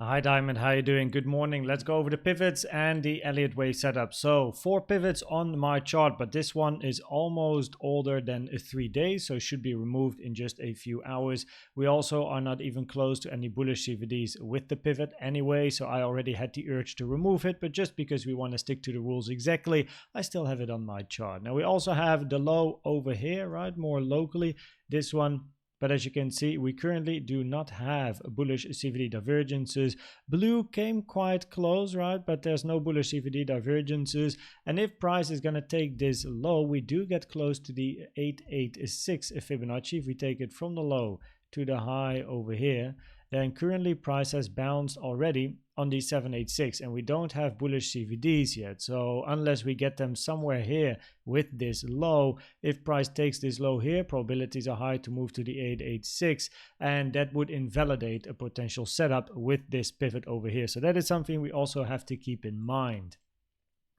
Hi Diamond, how you doing? Good morning. Let's go over the pivots and the Elliott Wave setup. So 4 pivots on my chart, but this one is almost older than 3 days, so it should be removed in just a few hours. We also are not even close to any bullish CVDs with the pivot anyway, so I already had the urge to remove it, but just because we want to stick to the rules exactly, I still have it on my chart. Now we also have the low over here, right? More locally, this one. But as you can see, we currently do not have bullish CVD divergences. Blue came quite close, right? But there's no bullish CVD divergences. And if price is going to take this low, we do get close to the 886 Fibonacci. If we take it from the low to the high over here, then currently price has bounced already on the 786, and we don't have bullish CVDs yet. So unless we get them somewhere here with this low, if price takes this low here, probabilities are high to move to the 886, and that would invalidate a potential setup with this pivot over here. So that is something we also have to keep in mind.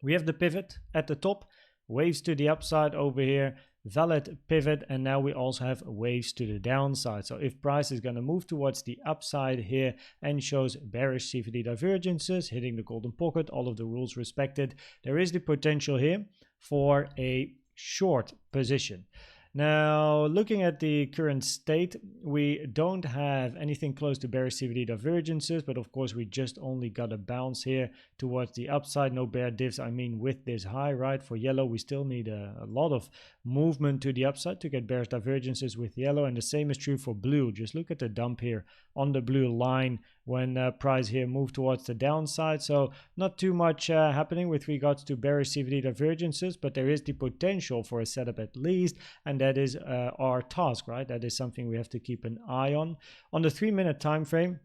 We have the pivot at the top, waves to the upside over here, valid pivot, and now we also have waves to the downside. So if price is going to move towards the upside here and shows bearish CVD divergences hitting the golden pocket, all of the rules respected, there is the potential here for a short position. Now, looking at the current state, we don't have anything close to bearish CVD divergences, but of course we just only got a bounce here towards the upside. No bear divs, I mean, with this high, right? For yellow, we still need a lot of movement to the upside to get bearish divergences with yellow, and the same is true for blue. Just look at the dump here on the blue line when price here moved towards the downside. So not too much happening with regards to bearish CVD divergences, but there is the potential for a setup at least, and that is our task, right? That is something we have to keep an eye on. On the 3-minute time frame,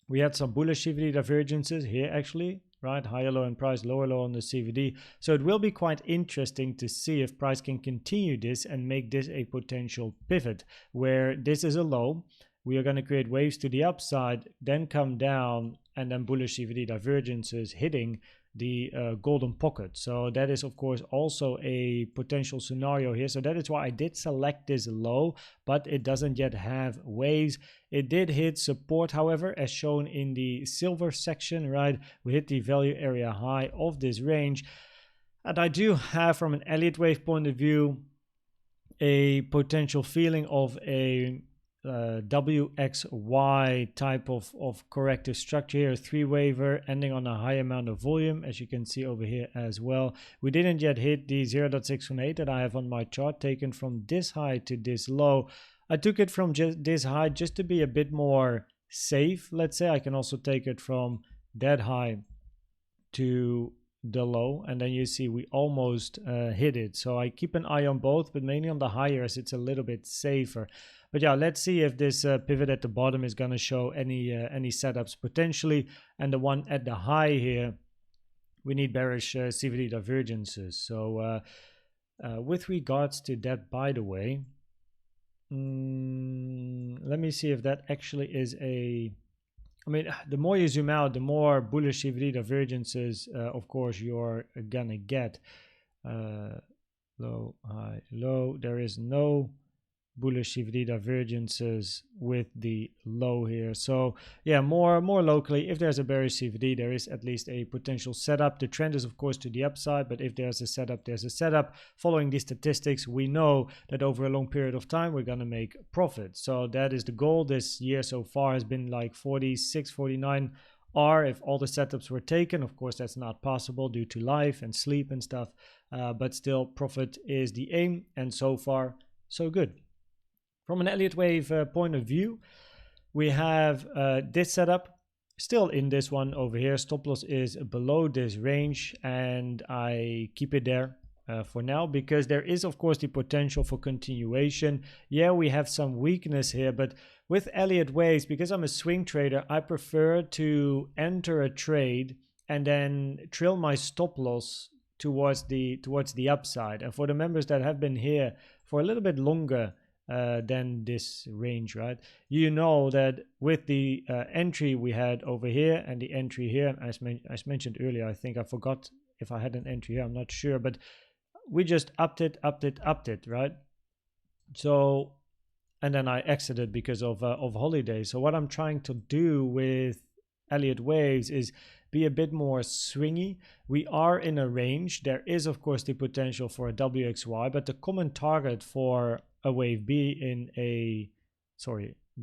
we had some bullish CVD divergences here actually, right? Higher low in price, lower low on the CVD. So it will be quite interesting to see if price can continue this and make this a potential pivot where this is a low. We are going to create waves to the upside, then come down, and then bullish CVD divergences hitting the golden pocket. So that is of course also a potential scenario here. So that is why I did select this low, but it doesn't yet have waves. It did hit support, however, as shown in the silver section, right? We hit the value area high of this range. And I do have, from an Elliott Wave point of view, a potential feeling of a WXY type of corrective structure here, a 3-waver ending on a high amount of volume, as you can see over here as well. We didn't yet hit the 0.618 that I have on my chart, taken from this high to this low. I took it from just this high just to be a bit more safe, let's say. I can also take it from that high to the low, and then you see we almost hit it. So I keep an eye on both, but mainly on the higher as it's a little bit safer. But yeah, let's see if this pivot at the bottom is going to show any setups potentially. And the one at the high here, we need bearish CVD divergences. So with regards to that, by the way, let me see if that actually is a... I mean, the more you zoom out, the more bullish CVD divergences, of course, you're gonna get. Low, high, low. There is no bullish CVD divergences with the low here. So yeah, more locally, if there's a bearish CVD, there is at least a potential setup. The trend is of course to the upside, but if there's a setup, there's a setup. Following these statistics, we know that over a long period of time we're going to make profit. So that is the goal. This year so far has been like 46, 49 R if all the setups were taken. Of course, that's not possible due to life and sleep and stuff, but still profit is the aim, and so far so good. From an Elliott Wave point of view, we have this setup still in this one over here. Stop loss is below this range, and I keep it there for now because there is of course the potential for continuation. Yeah, we have some weakness here, but with Elliott Waves, because I'm a swing trader, I prefer to enter a trade and then trill my stop loss towards the upside. And for the members that have been here for a little bit longer than this range, right, you know that with the entry we had over here and the entry here, as mentioned earlier, I think I forgot if I had an entry here, I'm not sure, but we just upped it, right? So, and then I exited because of holidays. So what I'm trying to do with Elliott waves is be a bit more swingy. We are in a range. There is of course the potential for a WXY, but the common target for a wave B in a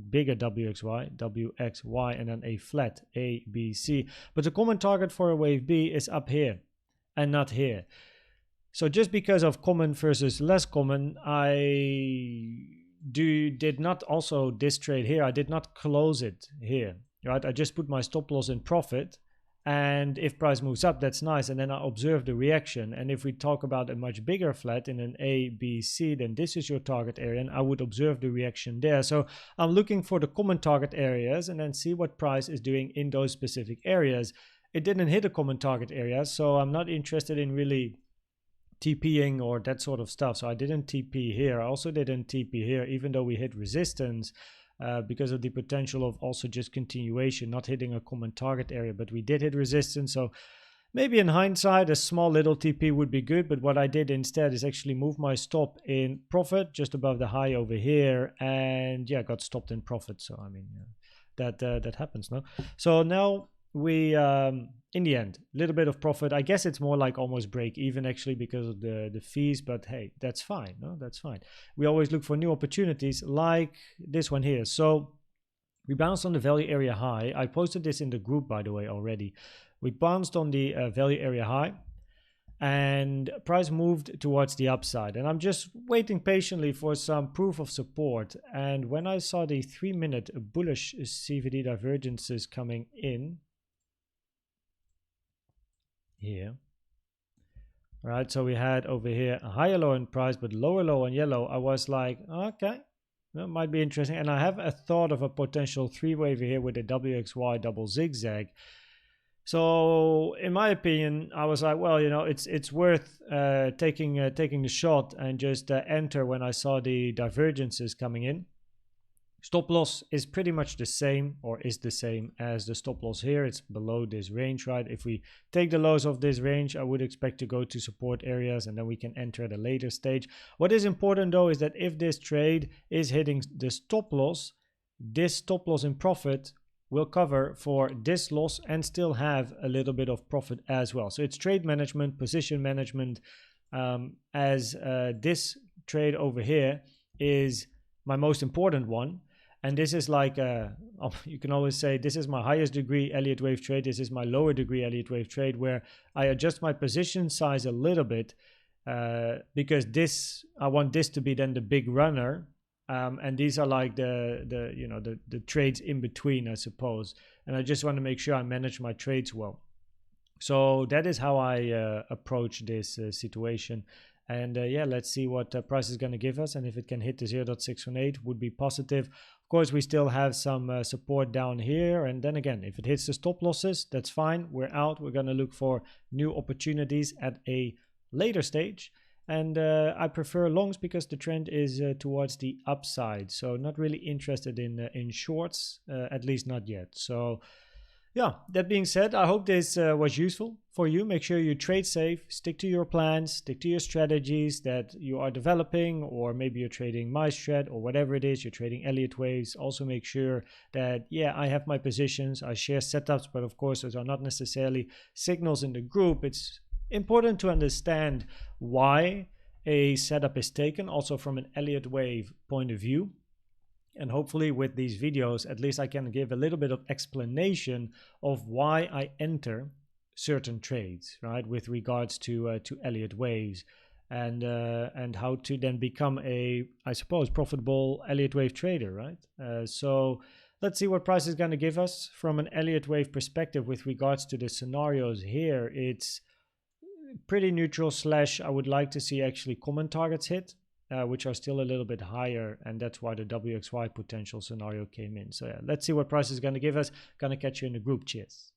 bigger WXY, and then a flat ABC. But the common target for a wave B is up here and not here. So just because of common versus less common, I did not also this trade here. I did not close it here, right? I just put my stop loss in profit. And if price moves up, that's nice. And then I observe the reaction. And if we talk about a much bigger flat in an A, B, C, then this is your target area. And I would observe the reaction there. So I'm looking for the common target areas and then see what price is doing in those specific areas. It didn't hit a common target area, so I'm not interested in really TPing or that sort of stuff. So I didn't TP here. I also didn't TP here, even though we hit resistance. Because of the potential of also just continuation, not hitting a common target area, but we did hit resistance. So maybe in hindsight, a small little TP would be good. But what I did instead is actually move my stop in profit just above the high over here, and yeah, got stopped in profit. So I mean, that happens, no? So now we in the end, a little bit of profit. I guess it's more like almost break even actually because of the fees, but hey, that's fine. No, that's fine. We always look for new opportunities like this one here. So we bounced on the value area high. I posted this in the group, by the way, already. We bounced on the value area high and price moved towards the upside, and I'm just waiting patiently for some proof of support. And when I saw the 3-minute bullish CVD divergences coming in here, right, so we had over here a higher low in price but lower low on yellow. I was like, okay, that might be interesting. And I have a thought of a potential 3-wave here with a WXY double zigzag. So in my opinion, I was like, well, you know, it's worth taking the shot and just enter when I saw the divergences coming in. Stop loss is pretty much the same, or is the same as the stop loss here. It's below this range, right? If we take the lows of this range, I would expect to go to support areas and then we can enter at a later stage. What is important though is that if this trade is hitting the stop loss, this stop loss in profit will cover for this loss and still have a little bit of profit as well. So it's trade management, position management, as this trade over here is my most important one. And this is like, you can always say, this is my highest degree Elliott Wave trade. This is my lower degree Elliott Wave trade, where I adjust my position size a little bit because I want this to be then the big runner. And these are like the trades in between, I suppose. And I just want to make sure I manage my trades well. So that is how I approach this situation. And yeah, let's see what price is going to give us. And if it can hit the 0.618, would be positive. Of course, we still have some support down here. And then again, if it hits the stop losses, that's fine. We're out. We're going to look for new opportunities at a later stage. And I prefer longs because the trend is towards the upside. So not really interested in shorts, at least not yet. So yeah, that being said, I hope this was useful for you. Make sure you trade safe, stick to your plans, stick to your strategies that you are developing, or maybe you're trading MyStrat or whatever it is, you're trading Elliott Waves. Also make sure that, yeah, I have my positions, I share setups, but of course those are not necessarily signals in the group. It's important to understand why a setup is taken, also from an Elliott Wave point of view. And hopefully with these videos, at least I can give a little bit of explanation of why I enter certain trades, right, with regards to Elliott Waves, and how to then become a, I suppose, profitable Elliott Wave trader, right? So let's see what price is going to give us from an Elliott Wave perspective with regards to the scenarios here. It's pretty neutral / I would like to see actually common targets hit, which are still a little bit higher, and that's why the WXY potential scenario came in. So yeah, let's see what price is going to give us. Gonna catch you in the group. Cheers.